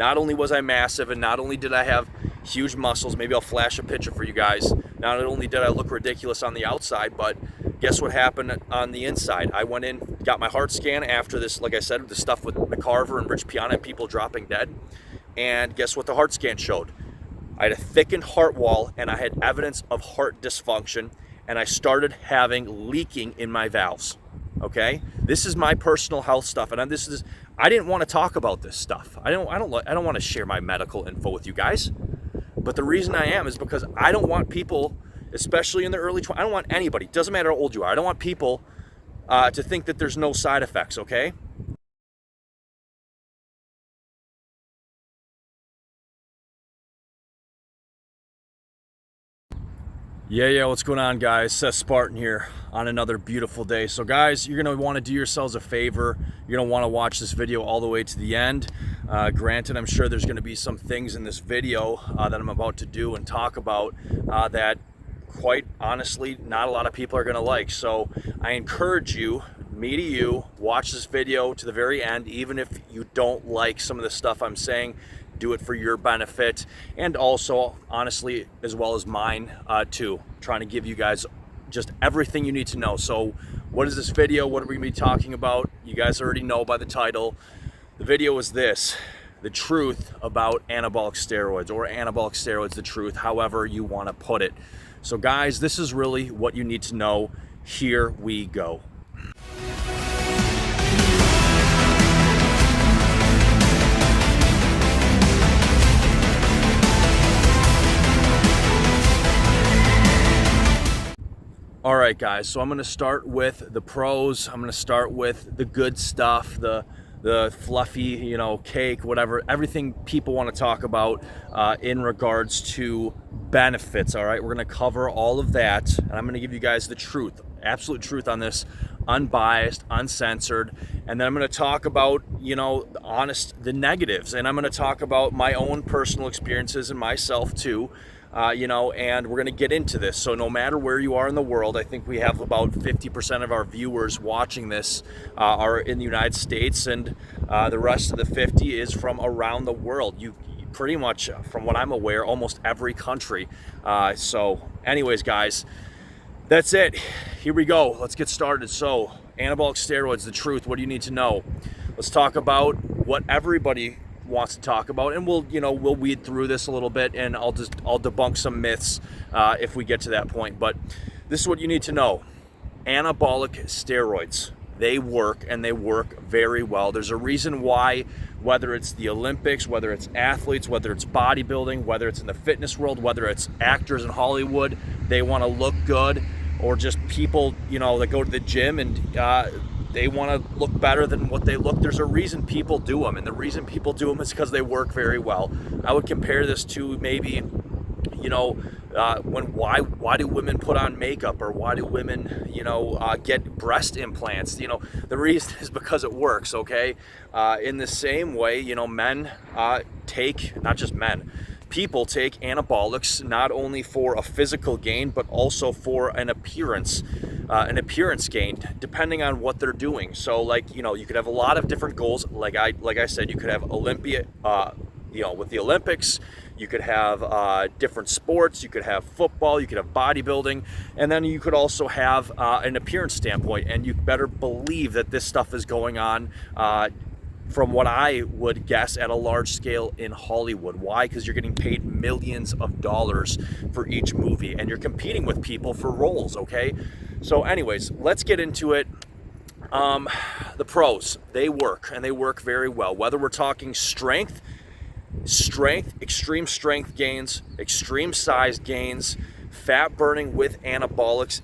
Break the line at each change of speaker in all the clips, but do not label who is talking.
not only was I massive, and not only did I have huge muscles, maybe I'll flash a picture for you guys, not only did I look ridiculous on the outside, but guess what happened on the inside? I went in, got my heart scan after this, like I said, the stuff with McCarver and Rich Piana and people dropping dead, and guess what the heart scan showed? I had a thickened heart wall, and I had evidence of heart dysfunction, and I started having leaking in my valves. Okay, this is my personal health stuff, and I didn't want to talk about this stuff. I don't want to share my medical info with you guys. But the reason I am is because I don't want people, especially in the early 20s, I don't want anybody, doesn't matter how old you are, I don't want people to think that there's no side effects, okay? Yeah, what's going on, guys? Seth Spartan here on another beautiful day. So guys, you're gonna wanna do yourselves a favor. You're gonna wanna watch this video all the way to the end. Granted, I'm sure there's gonna be some things in this video that I'm about to do and talk about that, quite honestly, not a lot of people are gonna like. So I encourage you, me to you, watch this video to the very end, even if you don't like some of the stuff I'm saying. Do it for your benefit, and also honestly as well as mine too, trying to give you guys just everything you need to know. So what is this video? What are we gonna be talking about? You guys already know by the title. The video is this: the truth about anabolic steroids, or anabolic steroids, the truth, however you want to put it. So guys, this is really what you need to know. Here we go. All right, guys, so I'm gonna start with the pros. I'm gonna start with the good stuff, the fluffy, cake, whatever, everything people want to talk about in regards to benefits. All right, we're gonna cover all of that, and I'm gonna give you guys the truth, absolute truth on this, unbiased, uncensored. And then I'm gonna talk about, the negatives, and I'm gonna talk about my own personal experiences and myself too. And we're going to get into this. So no matter where you are in the world, I think we have about 50% of our viewers watching this are in the United States, and the rest of the 50 is from around the world. You pretty much, from what I'm aware, almost every country. So anyways, guys, that's it. Here we go. Let's get started. So anabolic steroids, the truth. What do you need to know? Let's talk about what everybody wants to talk about, and we'll weed through this a little bit, and I'll debunk some myths if we get to that point. But this is what you need to know: anabolic steroids, they work, and they work very well. There's a reason why, whether it's the Olympics, whether it's athletes, whether it's bodybuilding, whether it's in the fitness world, whether it's actors in Hollywood, they want to look good, or just people that go to the gym and they want to look better than what they look. There's a reason people do them, and the reason people do them is because they work very well. I would compare this to maybe, why do women put on makeup, or why do women, get breast implants? The reason is because it works. Okay, in the same way, men not just men. People take anabolics not only for a physical gain, but also for an appearance gain, depending on what they're doing. So, you could have a lot of different goals. Like I said, you could have Olympia, with the Olympics. You could have different sports. You could have football. You could have bodybuilding, and then you could also have an appearance standpoint. And you better believe that this stuff is going on. From what I would guess, at a large scale in Hollywood. Why? Because you're getting paid millions of dollars for each movie, and you're competing with people for roles, okay? So anyways, let's get into it. The pros, they work, and they work very well. Whether we're talking strength, extreme strength gains, extreme size gains, fat burning with anabolics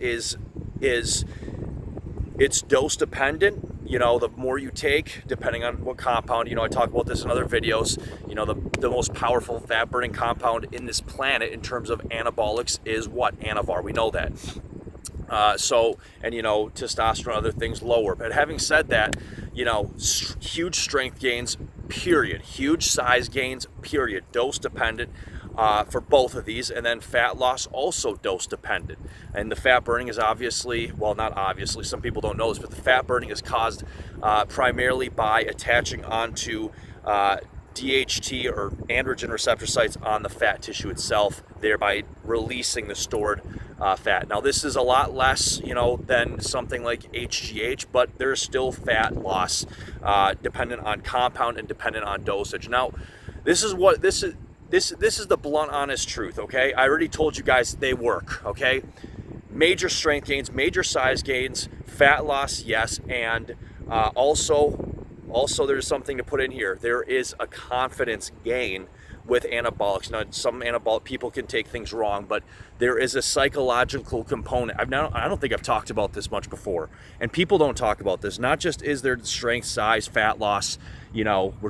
it's dose dependent. The more you take, depending on what compound, I talk about this in other videos, the most powerful fat burning compound in this planet in terms of anabolics is what? Anavar. We know that. Testosterone, other things lower. But having said that, huge strength gains, period. Huge size gains, period. Dose dependent. For both of these, and then fat loss also dose dependent. And the fat burning is obviously, well, not obviously, some people don't know this, but the fat burning is caused primarily by attaching onto DHT or androgen receptor sites on the fat tissue itself, thereby releasing the stored fat. Now this is a lot less, than something like HGH, but there's still fat loss dependent on compound and dependent on dosage. Now, this is the blunt, honest truth. Okay, I already told you guys they work. Okay, major strength gains, major size gains, fat loss, yes, and also there's something to put in here. There is a confidence gain with anabolics. Now, some anabolic people can take things wrong, but there is a psychological component. I don't think I've talked about this much before, and people don't talk about this. Not just is there strength, size, fat loss,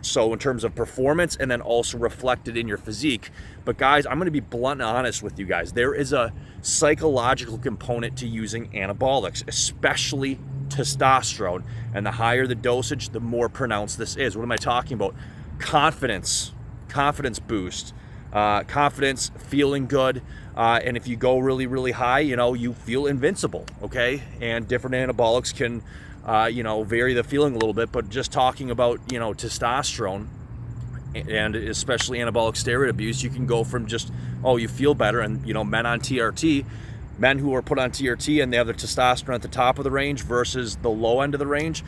so in terms of performance, and then also reflected in your physique. But guys, I'm going to be blunt and honest with you guys. There is a psychological component to using anabolics, especially testosterone, and the higher the dosage, the more pronounced this is. What am I talking about? Confidence boost, confidence, feeling good, and if you go really, really high, you feel invincible. Okay, and different anabolics can vary the feeling a little bit, but just talking about testosterone and especially anabolic steroid abuse, you can go from just, you feel better, and men on TRT, men who are put on TRT and they have their testosterone at the top of the range versus the low end of the range,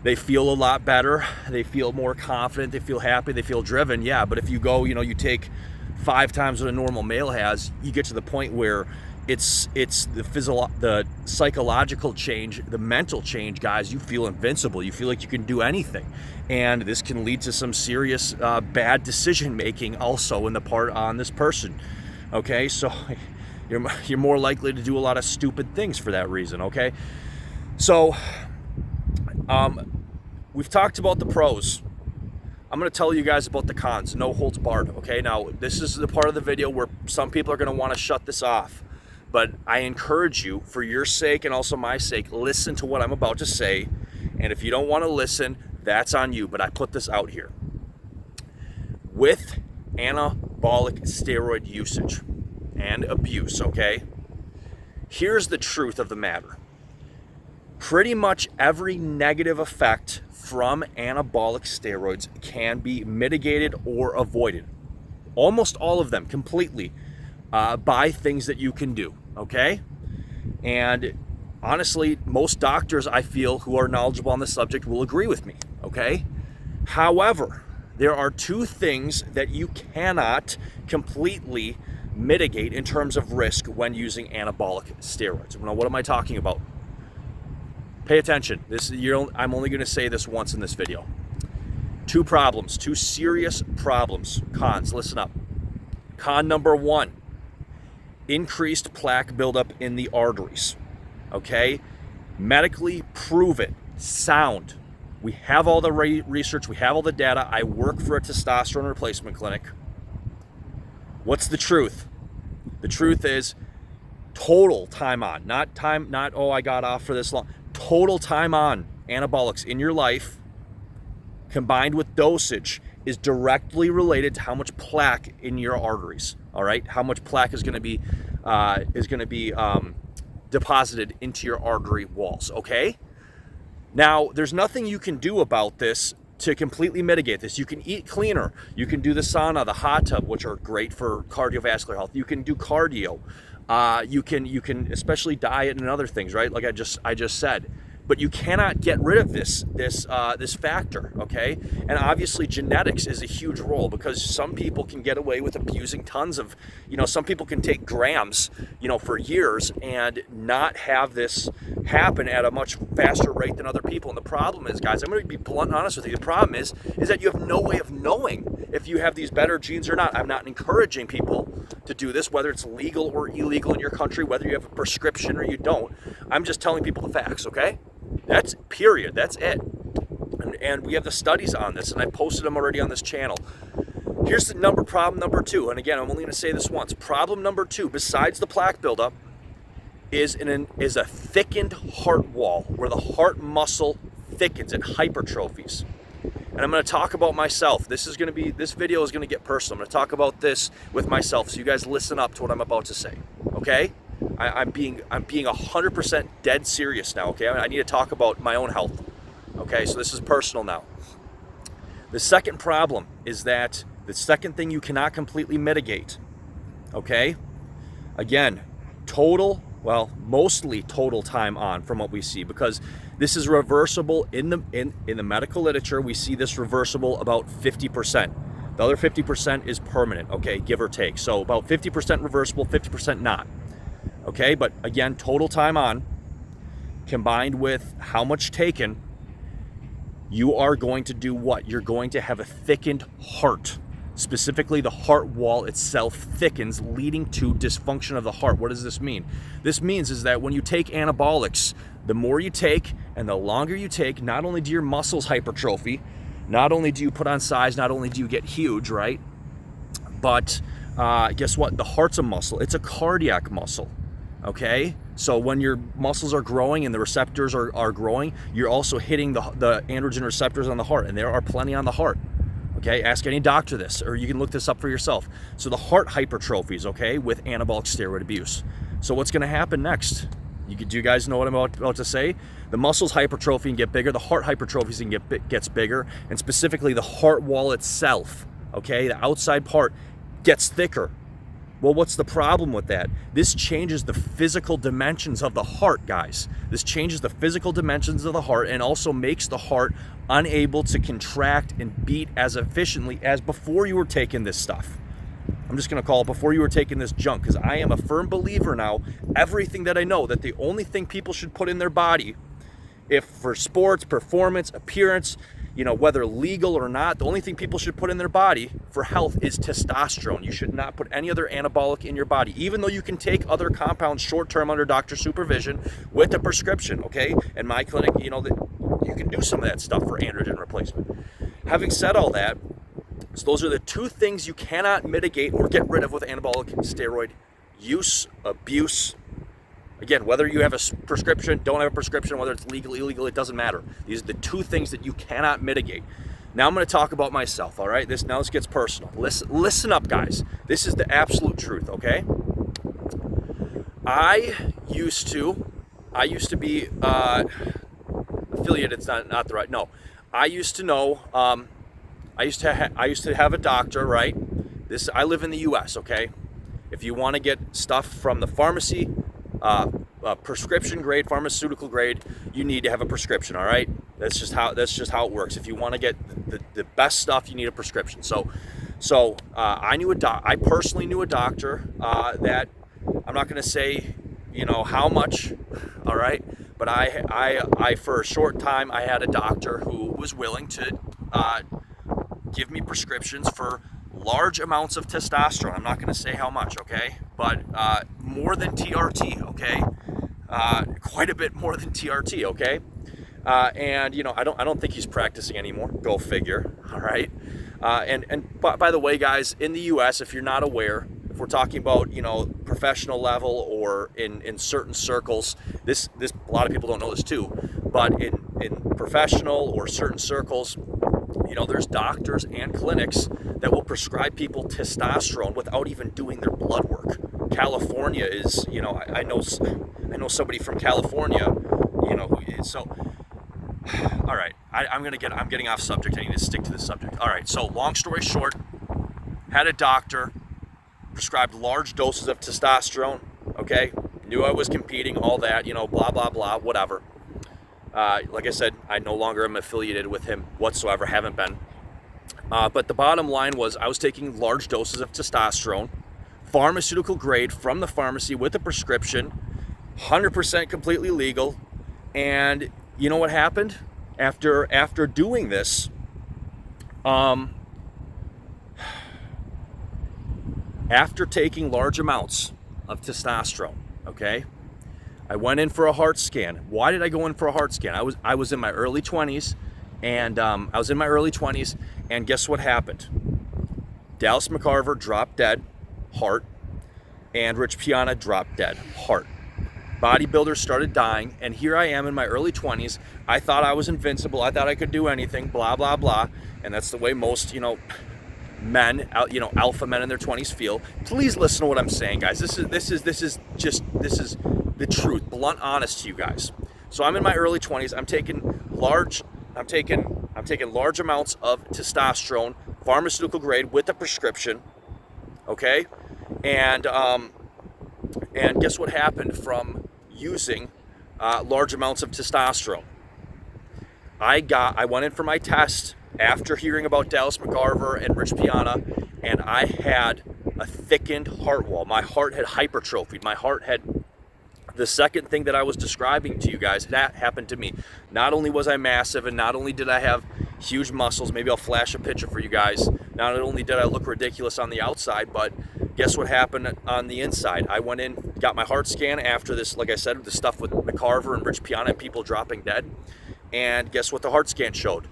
they feel a lot better, they feel more confident, they feel happy, they feel driven. Yeah, but if you go, you take 5 times what a normal male has, you get to the point where it's the psychological change, the mental change, guys. You feel invincible, you feel like you can do anything, and this can lead to some serious bad decision making also on this person. Okay, so you're more likely to do a lot of stupid things for that reason. Okay, so we've talked about the pros. I'm going to tell you guys about the cons, no holds barred. Okay, now this is the part of the video where some people are going to want to shut this off, but I encourage you, for your sake and also my sake, listen to what I'm about to say. And if you don't want to listen, that's on you, but I put this out here. With anabolic steroid usage and abuse, okay, here's the truth of the matter. Pretty much every negative effect from anabolic steroids can be mitigated or avoided. Almost all of them completely by things that you can do, okay? And honestly, most doctors, I feel, who are knowledgeable on the subject will agree with me, okay? However, there are 2 things that you cannot completely mitigate in terms of risk when using anabolic steroids. Now, what am I talking about? Pay attention. I'm only going to say this once in this video. 2 serious problems. Cons, listen up. Con number 1, increased plaque buildup in the arteries. Okay? Medically proven, sound. We have all the research, we have all the data. I work for a testosterone replacement clinic. What's the truth? The truth is total time on, not I got off for this long. Total time on anabolics in your life combined with dosage is directly related to how much plaque in your arteries. All right, how much plaque is going to be deposited into your artery walls. Okay. Now, there's nothing you can do about this to completely mitigate this. You can eat cleaner. You can do the sauna, the hot tub, which are great for cardiovascular health. You can do cardio. You can especially diet and other things, right? Like I just said. But you cannot get rid of this factor, okay? And obviously genetics is a huge role, because some people can get away with abusing tons of, some people can take grams, for years and not have this happen at a much faster rate than other people. And the problem is, guys, I'm going to be blunt and honest with you. The problem is that you have no way of knowing if you have these better genes or not. I'm not encouraging people to do this, whether it's legal or illegal in your country, whether you have a prescription or you don't. I'm just telling people the facts, okay? That's period. That's it. And we have the studies on this, and I posted them already on this channel. Here's the problem number 2. And again, I'm only going to say this once. Problem number 2, besides the plaque buildup, is a thickened heart wall, where the heart muscle thickens and hypertrophies. And I'm going to talk about myself. This video is going to get personal. I'm going to talk about this with myself, so you guys listen up to what I'm about to say. Okay? I'm being 100% dead serious now, okay? I need to talk about my own health. Okay, so this is personal now. The second problem is that the second thing you cannot completely mitigate, okay? Again, mostly total time on from what we see, because this is reversible in the medical literature. We see this reversible about 50%. The other 50% is permanent, okay, give or take. So about 50% reversible, 50% not, okay? But again, total time on combined with how much taken, you are going to do what? You're going to have a thickened heart. Specifically, the heart wall itself thickens, leading to dysfunction of the heart. What does this mean? This means is that when you take anabolics, the more you take and the longer you take, not only do your muscles hypertrophy, not only do you put on size, not only do you get huge, right? But guess what? The heart's a muscle. It's a cardiac muscle, okay? So when your muscles are growing and the receptors are growing, you're also hitting the androgen receptors on the heart, and there are plenty on the heart. Okay, ask any doctor this, or you can look this up for yourself. So the heart hypertrophies, okay, with anabolic steroid abuse. So what's going to happen next? Do you guys know what I'm about to say? The muscles hypertrophy and get bigger, the heart hypertrophies and gets bigger, and specifically the heart wall itself, okay, the outside part gets thicker. Well, what's the problem with that? This changes the physical dimensions of the heart, guys. This changes the physical dimensions of the heart and also makes the heart unable to contract and beat as efficiently as before you were taking this stuff. I'm just going to call it before you were taking this junk, because I am a firm believer now, everything that I know, that the only thing people should put in their body, if for sports, performance, appearance, whether legal or not, the only thing people should put in their body for health is testosterone. You should not put any other anabolic in your body, even though you can take other compounds short-term under doctor supervision with a prescription, okay? In my clinic, that you can do some of that stuff for androgen replacement. Having said all that, so those are the two things you cannot mitigate or get rid of with anabolic steroid use, abuse. Again, whether you have a prescription, don't have a prescription, whether it's legal, illegal, it doesn't matter. These are the two things that you cannot mitigate. Now I'm going to talk about myself, all right? This gets personal. Listen up, guys. This is the absolute truth, okay? I used to be affiliated. It's not the right. No, I used to know. I used to have a doctor, right? I live in the U.S., okay? If you want to get stuff from the pharmacy, prescription grade, pharmaceutical grade, you need to have a prescription, all right? That's just how it works. If you want to get the best stuff, you need a prescription. So I personally knew a doctor that I'm not going to say, how much, all right? But I for a short time, I had a doctor who was willing to give me prescriptions for large amounts of testosterone. I'm not going to say how much, okay? But more than TRT, okay? Quite a bit more than TRT, okay? And I don't think he's practicing anymore. Go figure, all right? And by the way, guys, in the U.S., if you're not aware, if we're talking about professional level or in certain circles, this a lot of people don't know this too, but in professional or certain circles, there's doctors and clinics that will prescribe people testosterone without even doing their blood work. California is, I know somebody from California, so, all right, I'm getting off subject. I need to stick to this subject. All right, so long story short, had a doctor, prescribed large doses of testosterone, okay? Knew I was competing, all that, blah, blah, blah, whatever. Like I said, I no longer am affiliated with him whatsoever, haven't been. But the bottom line was I was taking large doses of testosterone, pharmaceutical grade from the pharmacy with a prescription, 100% completely legal. And you know what happened? After doing this, after taking large amounts of testosterone, okay, I went in for a heart scan. Why did I go in for a heart scan? I was in my early 20s, and and guess what happened? Dallas McCarver dropped dead, heart, and Rich Piana dropped dead, heart. Bodybuilders started dying, and here I am in my early 20s. I thought I was invincible. I thought I could do anything, blah, blah, blah. And that's the way most, men, alpha men in their 20s feel. Please listen to what I'm saying, guys. This is the truth, blunt honest to you guys. So I'm in my early 20s. I'm taking taking large amounts of testosterone, pharmaceutical grade with a prescription, okay? And guess what happened from using large amounts of testosterone? I went in for my test after hearing about Dallas McGarver and Rich Piana, and I had a thickened heart wall. My heart had hypertrophied. My heart had the second thing that I was describing to you guys, that happened to me. Not only was I massive, and not only did I have huge muscles, maybe I'll flash a picture for you guys. Not only did I look ridiculous on the outside, but guess what happened on the inside? I went in, got my heart scan after this, like I said, the stuff with McCarver and Rich Piana and people dropping dead. And guess what the heart scan showed?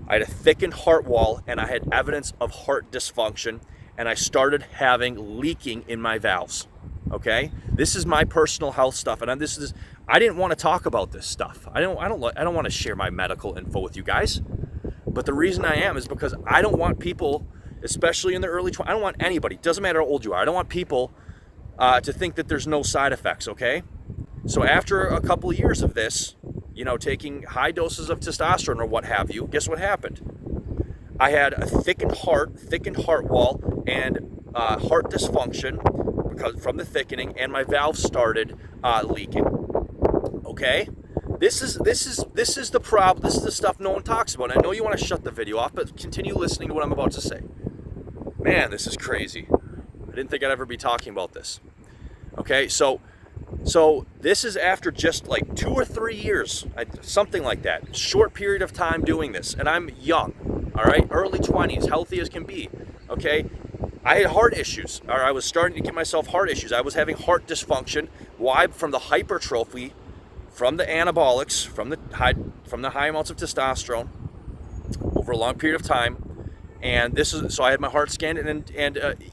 I had a thickened heart wall, and I had evidence of heart dysfunction, and I started having leaking in my valves. Okay, this is my personal health stuff, and I didn't want to talk about this stuff. I don't want to share my medical info with you guys. But the reason I am is because I don't want people, especially in the early 20s, I don't want anybody, doesn't matter how old you are, I don't want people to think that there's no side effects, okay? So after a couple of years of this, you know, taking high doses of testosterone or what have you, guess what happened? I had a thickened heart wall, and heart dysfunction because from the thickening, and my valves started leaking. Okay, this is the problem. This is the stuff no one talks about. I know you want to shut the video off, but continue listening to what I'm about to say. Man, this is crazy. I didn't think I'd ever be talking about this. Okay, so this is after just like 2 or 3 years, something like that, short period of time doing this, and I'm young, all right, early 20s, healthy as can be, okay? I had heart issues, or I was starting to get myself heart issues. I was having heart dysfunction. Why? From the hypertrophy, from the anabolics, from the high amounts of testosterone over a long period of time. And so I had my heart scanned, and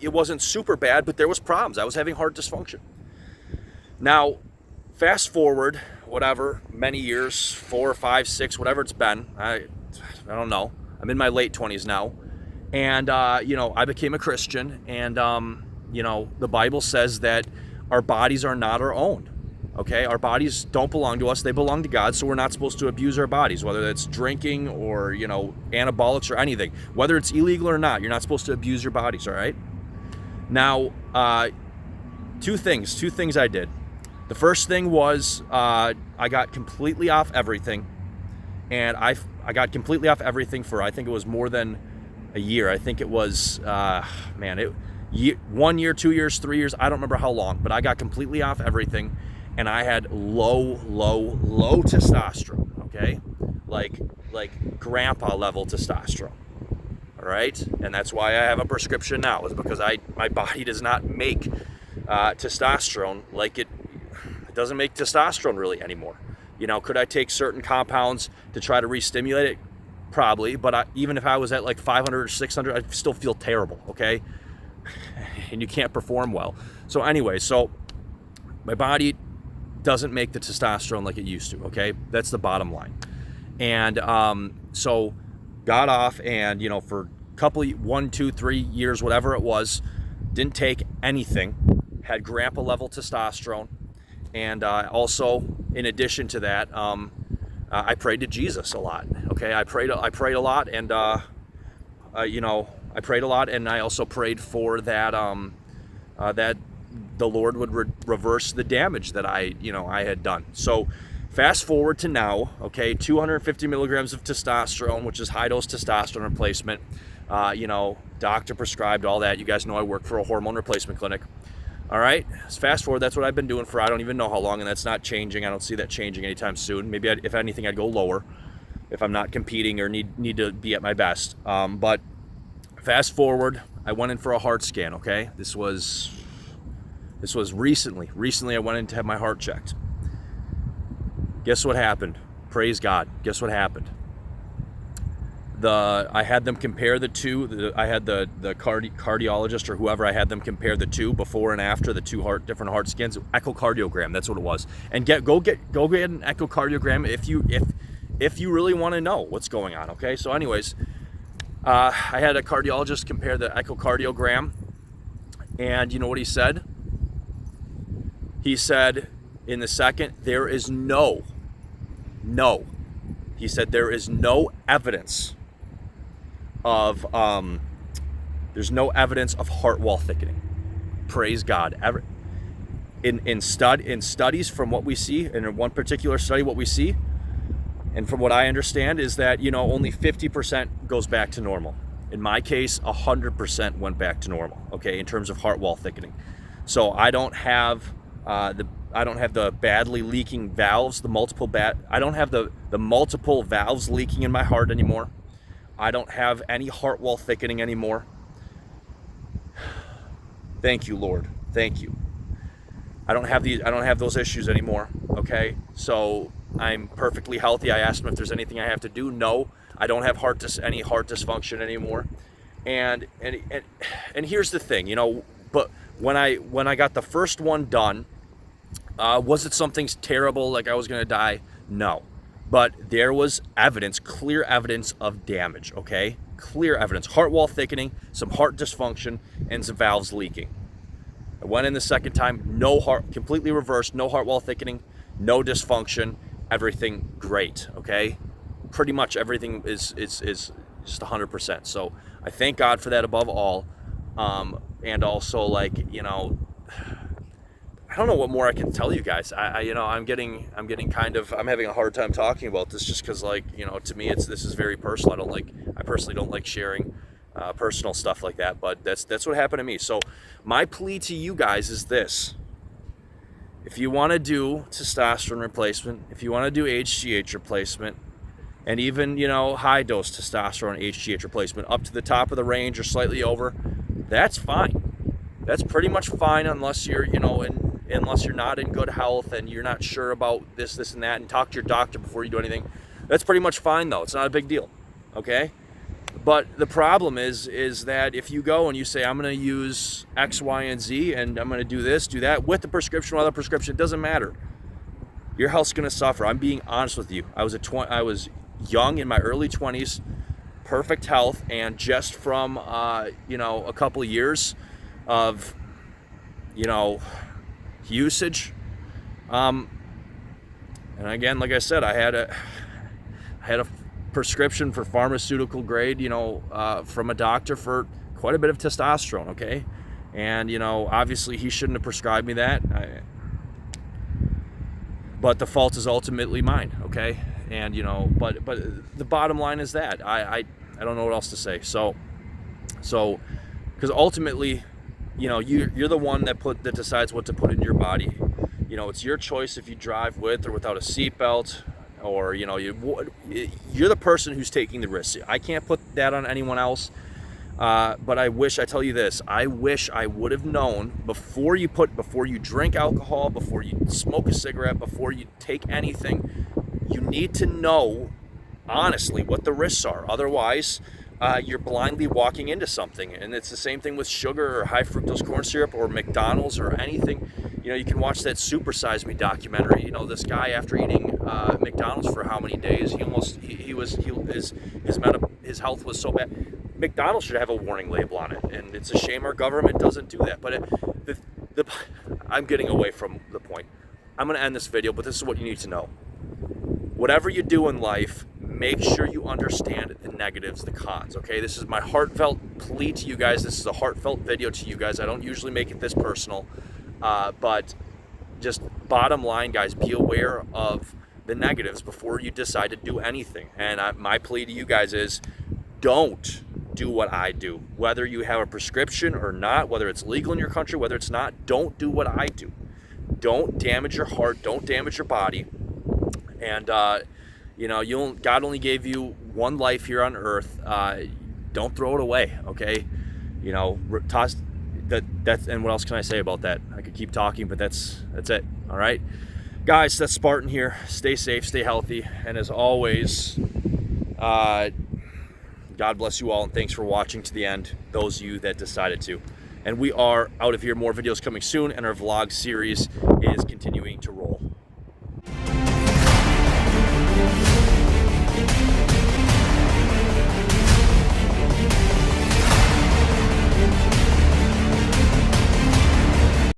it wasn't super bad, but there was problems. I was having heart dysfunction. Now, fast forward, whatever, many years, 4 or 5, 6, whatever it's been. I don't know. I'm in my late 20s now. And, you know, I became a Christian, and, you know, the Bible says that our bodies are not our own, okay? Our bodies don't belong to us. They belong to God, so we're not supposed to abuse our bodies, whether that's drinking or, you know, anabolics or anything. Whether it's illegal or not, you're not supposed to abuse your bodies, all right? Now, two things I did. The first thing was I got completely off everything, and I got completely off everything for, I think it was more than a year. I think it was, 1 year, 2 years, 3 years. I don't remember how long, but I got completely off everything, and I had low testosterone. Okay, like grandpa level testosterone. All right, and that's why I have a prescription now. Is because my body does not make testosterone like it doesn't make testosterone really anymore. You know, could I take certain compounds to try to re-stimulate it? Probably, but even if I was at like 500 or 600, I'd still feel terrible, okay? And you can't perform well. So anyway, so my body doesn't make the testosterone like it used to, okay? That's the bottom line. And so got off, and, you know, for a couple, 1, 2, 3 years, whatever it was, didn't take anything, had grandpa level testosterone. And also, in addition to that, I prayed to Jesus a lot. Okay, I prayed a lot, and you know, I prayed a lot, and I also prayed for that that the Lord would reverse the damage that I had done. So, fast forward to now. Okay, 250 milligrams of testosterone, which is high dose testosterone replacement. You know, doctor prescribed all that. You guys know I work for a hormone replacement clinic. All right, fast forward, that's what I've been doing for I don't even know how long, and that's not changing. I don't see that changing anytime soon. Maybe if anything, I'd go lower if I'm not competing or need to be at my best. But fast forward, I went in for a heart scan, okay? This was recently. Recently, I went in to have my heart checked. Guess what happened? Praise God. Guess what happened? I had them compare the two. I had the cardiologist or whoever. I had them compare the two before and after the two different heart scans. Echocardiogram. That's what it was. And go get an echocardiogram if you really want to know what's going on. Okay. So, anyways, I had a cardiologist compare the echocardiogram, and you know what he said? He said in the second, there is no He said there is no evidence of there's no evidence of heart wall thickening. Praise God. In studies, from what we see, and in one particular study, what we see, and from what I understand, is that, you know, only 50% goes back to normal. In my case, 100% went back to normal, okay, in terms of heart wall thickening. So I don't have the badly leaking valves, I don't have the multiple valves leaking in my heart anymore. I don't have any heart wall thickening anymore. Thank you, Lord. Thank you. I don't have those issues anymore. Okay, so I'm perfectly healthy. I asked him if there's anything I have to do. No, I don't have any heart dysfunction anymore. And here's the thing, you know. But when I got the first one done, was it something terrible, like I was gonna die? No, but there was evidence, clear evidence of damage. Okay, clear evidence: heart wall thickening, some heart dysfunction, and some valves leaking. I went in the second time, completely reversed, no heart wall thickening, no dysfunction, everything great, okay? Pretty much everything is just 100%. So I thank God for that above all. And also, like, you know, I don't know what more I can tell you guys. I'm having a hard time talking about this, just because, like, you know, to me, this is very personal. I personally don't like sharing personal stuff like that, but that's what happened to me. So my plea to you guys is this: if you want to do testosterone replacement, if you want to do HGH replacement, and even, you know, high dose testosterone HGH replacement up to the top of the range or slightly over, that's fine. That's pretty much fine, unless you're, you know, unless you're not in good health and you're not sure about this and that, and talk to your doctor before you do anything. That's pretty much fine, though. It's not a big deal, okay? But the problem is that if you go and you say, I'm going to use X, Y, and Z, and I'm going to do this, do that, with the prescription, without the prescription, it doesn't matter. Your health's going to suffer. I'm being honest with you. I was young, in my early 20s, perfect health, and just from, you know, a couple of years of, you know, usage. And again, like I said, I had a prescription for pharmaceutical grade, you know, from a doctor for quite a bit of testosterone, okay? And, you know, obviously he shouldn't have prescribed me that, but the fault is ultimately mine, okay? And, you know, but the bottom line is that I don't know what else to say. So because ultimately, you know, you're the one that decides what to put in your body. You know, it's your choice if you drive with or without a seatbelt, or, you know, you're the person who's taking the risk. I can't put that on anyone else. But I tell you this, I wish I would have known before you drink alcohol, before you smoke a cigarette, before you take anything. You need to know honestly what the risks are. Otherwise, you're blindly walking into something. And it's the same thing with sugar or high fructose corn syrup or McDonald's or anything. You know, you can watch that Super Size Me documentary. You know, this guy, after eating McDonald's for how many days, his health was so bad. McDonald's should have a warning label on it, and it's a shame our government doesn't do that. But I'm getting away from the point. I'm going to end this video, but this is what you need to know. Whatever you do in life, make sure you understand the negatives, the cons, okay? This is my heartfelt plea to you guys. This is a heartfelt video to you guys. I don't usually make it this personal, but just bottom line, guys, be aware of the negatives before you decide to do anything. And my plea to you guys is, don't do what I do. Whether you have a prescription or not, whether it's legal in your country, whether it's not, don't do what I do. Don't damage your heart, don't damage your body. And, you know, God only gave you one life here on earth. Don't throw it away, okay? You know, that's, and what else can I say about that? I could keep talking, but that's it, all right? Guys, that's Spartan here. Stay safe, stay healthy, and as always, God bless you all, and thanks for watching to the end, those of you that decided to. And we are out of here. More videos coming soon, and our vlog series is continuing to roll.